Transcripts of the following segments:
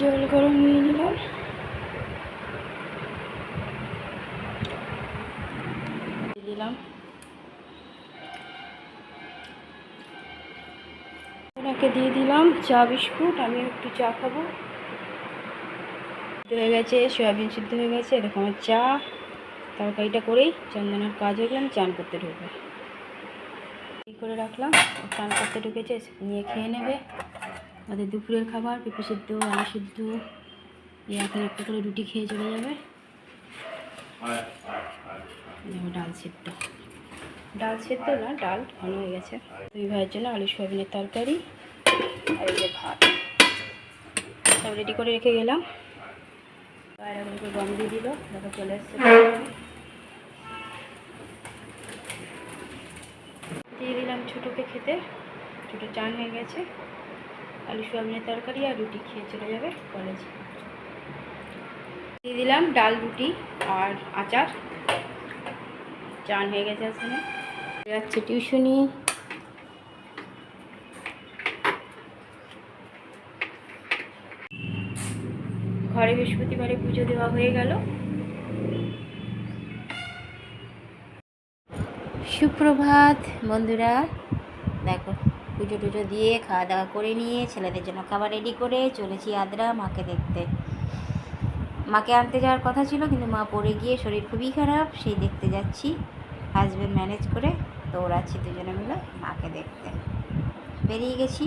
জল গরম নিয়ে নিলাম, দিলাম ওনাকে দিয়ে দিলাম চা বিস্কুট। আমি একটু চা খাবো। হয়ে গেছে, সয়াবিন সিদ্ধ হয়ে গেছে। এরকম আমার চা তরকারিটা করেই চন্দনার কাজ হয়ে গেলে আমি চান করতে ঢুকবো। এই করে রাখলাম, চান করতে ঢুকেছে, নিয়ে খেয়ে নেবে। ওদের দুপুরের খাবার পেঁপে সিদ্ধ, আলু সিদ্ধ। এখন একটা করে রুটি খেয়ে চলে যাবে। ডাল সিদ্ধ, ডাল সিদ্ধ না, ডাল ঘন হয়ে গেছে। 2 ভাইয়ের জন্য আলু সয়াবিনের তরকারি আর এই যে ভাত সব রেডি করে রেখে গেলাম। আর এখন গম দিয়ে দিল, দেখো চলে এসছে। দিয়ে দিলাম ছোটোকে খেতে। ছোটো চান হয়ে গেছে, আলু সয়াবিনের তরকারি আর রুটি খেয়ে চলে যাবে কলেজে। দিয়ে দিলাম ডাল, রুটি আর আচার। চান হয়ে গেছে, আসলে যাচ্ছে টিউশনি। ঘরে বৃহস্পতিবারে পুজো দেওয়া হয়ে গেল। সুপ্রভাত বন্ধুরা, দেখো পুজো টুজো দিয়ে খাওয়া দাওয়া করে নিয়ে ছেলেদের জন্য খাবার রেডি করে চলেছি আদ্রা মাকে দেখতে। মাকে আনতে যাওয়ার কথা ছিল, কিন্তু মা পড়ে গিয়ে শরীর খুবই খারাপ, সেই দেখতে যাচ্ছি। হাজব্যান্ড ম্যানেজ করে দৌড়াচ্ছি দুজনে মিলে মাকে দেখতে। বেরিয়ে গেছি,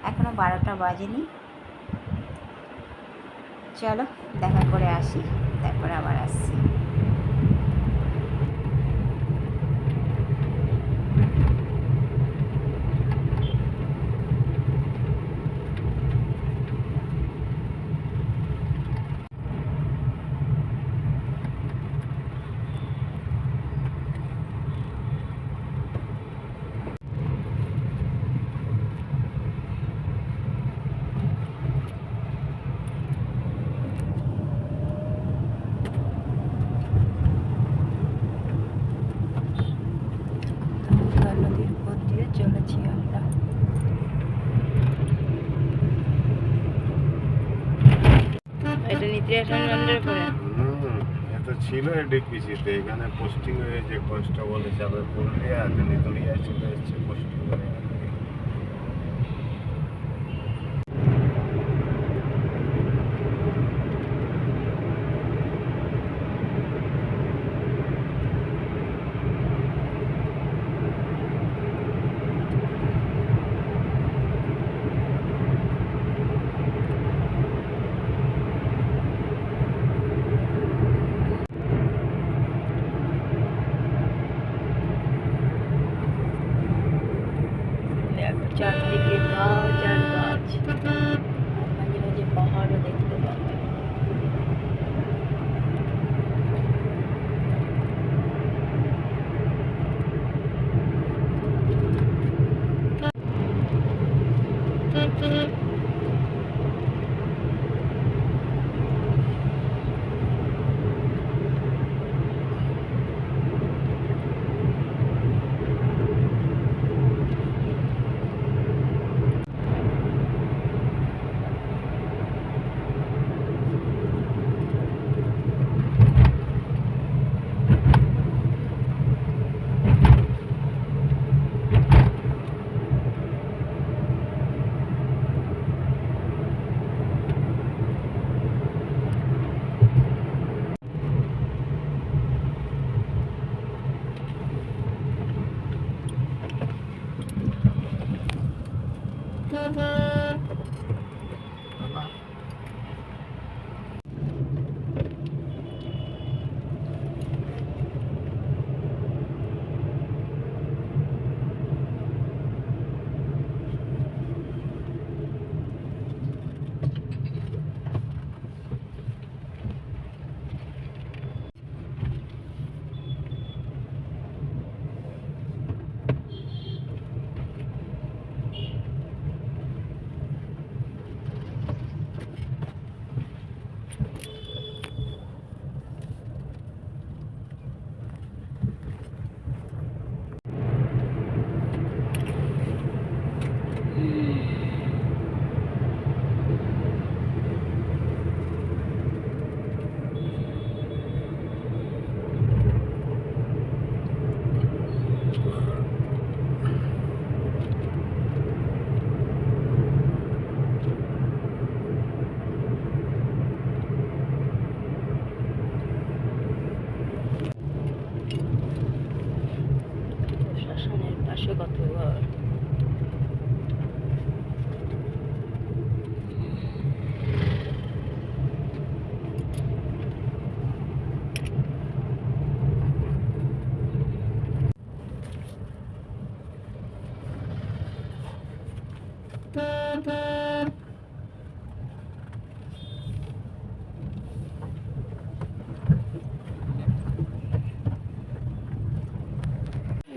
এখনও 12টা বাজেনি। চলো দেখা করে আসি, তারপরে আবার আসছি। নদীর উপর দিয়ে চলেছি আমরা। এটা নিত্যানন্দের পরে এটা ছিল এডিপিসিতে, এখানে পোস্টিং হয়েছে কনস্টেবল হিসাবে পুরুলিয়া, নিতলিয়া চলে এসছে পোস্টিং হয়ে। চারদিকে গাছ আর গাছ, মাঝে মাঝে পাহাড়ও দেখতে পাবে।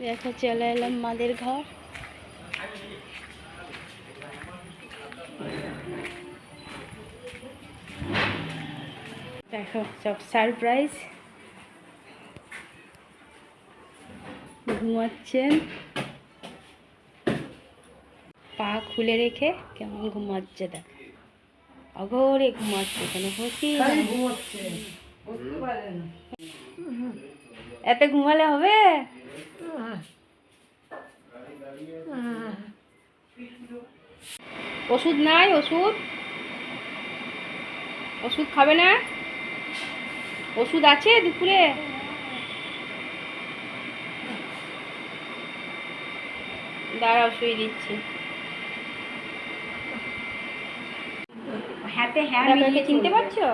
দেখো চলে এলাম মাদের ঘর। দেখো সব সারপ্রাইজ, ঘুমাচ্ছেন পা খুলে রেখে, কেমন ঘুমাচ্ছে দেখ, অঘরে ঘুমাচ্ছে, কেন হচ্ছি এত ঘুমালে হবে? ওষুধ নাই? ওষুধ ওষুধ খাবে না? ওষুধ আছে দুপুরে? দাঁড়াও শুয়ে দিচ্ছি। একে চিনতে পারছো?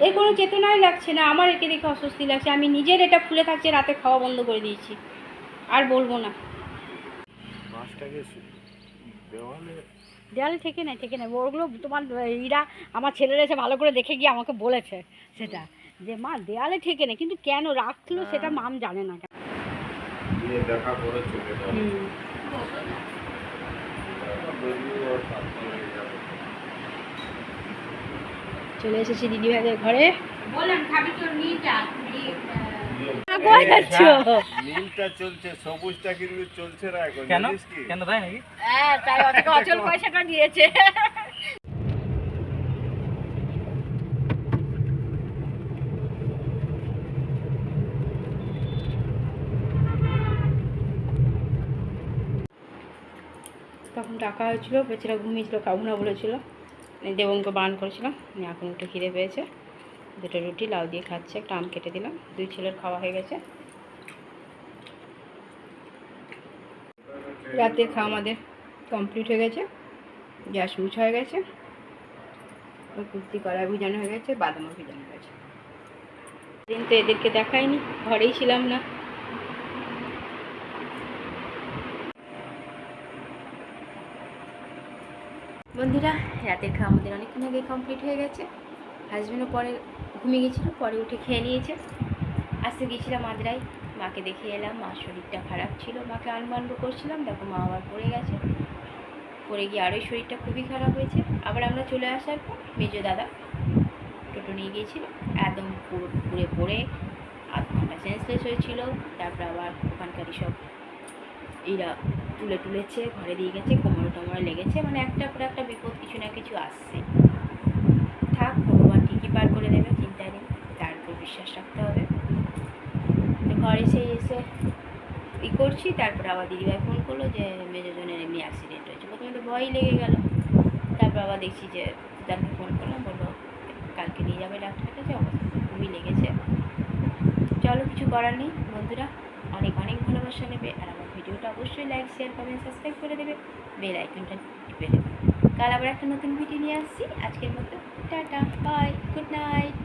এর কোনো চেতনাই লাগছে না আমার, একে দেখে অস্বস্তি লাগছে। আমি নিজের এটা ফুলে থাকছে, রাতে খাওয়া বন্ধ করে দিয়েছি, আর বলবো না। দেয়ালে থেকে নাই ওগুলো তোমার ইরা আমার ছেলেরা এসে ভালো করে দেখে গিয়ে আমাকে বলেছে সেটা, যে মা দেয়ালে থেকে নেই, কিন্তু কেন রাখলো সেটা মাম জানে না। দেখা করে চলে যাবে। চলে এসেছি দিদি ভাইদের ঘরে। নীলটা চলছে, সবুজটা কিন্তু চলছে না এখন। কেন জানিস কি? কেন তাই নাকি? হ্যাঁ, তাই অচল পয়সাটা দিয়েছে। তখন ডাকা হয়েছিল, বেচারা ঘুমিয়েছিল, খাবো না বলেছিল, দেবঙ্কে বারণ করেছিলাম। এখন একটু খিদে পেয়েছে, দুটো রুটি লাউ দিয়ে খাচ্ছে, একটা আম কেটে দিলাম। দুই ছেলের খাওয়া হয়ে গেছে। রাতের খাওয়া আমাদের কমপ্লিট হয়ে গেছে, গ্যাস মুছ হয়ে গেছে, কুর্তি কড়াই ভিজানো হয়ে গেছে, বাদামও ভিজানো হয়ে গেছে। দিন তো এদেরকে দেখাইনি, ঘরেই ছিলাম না। বন্ধুরা, রাতের খাওয়া আমাদের অনেকক্ষণ আগে কমপ্লিট হয়ে গেছে। হাজব্যান্ডও পরে ঘুমিয়ে গেছিলো, পরে উঠে খেয়ে নিয়েছে। আজকে গিয়েছিলাম আদ্রায়, মাকে দেখে এলাম। মার শরীরটা খারাপ ছিল, মাকে আনবো করছিলাম, দেখো মা আবার পড়ে গেছে। পড়ে গিয়ে আরোই শরীরটা খুবই খারাপ হয়েছে। আবার আমরা চলে আসার পর মেজো দাদা টোটো নিয়ে গিয়েছিল, একদম পুরো পুকুরে পড়ে আধ ঘন্টা সেন্সলেস হয়েছিল। তারপর আবার ওখানকারই সব এরা তুলেছে, ঘরে দিয়ে গেছে, কোমরে টোমরে লেগেছে, মানে একটার পর একটা বিপদ, কিছু না কিছু আসছে। থাক, ভগবান ঠিকই পার করে দেবে, চিন্তায় নেই, তার উপর বিশ্বাস রাখতে হবে। তো ঘরে এসে করছি। তারপর আবার দিদিভাই ফোন করলো যে মেজোজনের এমনি অ্যাক্সিডেন্ট হয়েছে। প্রথমে তো ভয়ই লেগে গেল, তারপর আবার দেখছি যে তাকে ফোন করলাম, বললো কালকে নিয়ে যাবে ডাক্তারের কাছে, অবস্থা খুবই লেগেছে। চলো, কিছু করার নেই। বন্ধুরা, অনেক অনেক ভালোবাসা নেবে, আর আমার ভিডিওটা অবশ্যই লাইক, শেয়ার, কমেন্ট, সাবস্ক্রাইব করে দেবে, বেল আইকনটা টিপে দেবে। কাল আবার একটা নতুন ভিডিও নিয়ে আসছি। আজকের মতো টাটা, বাই, গুড নাইট।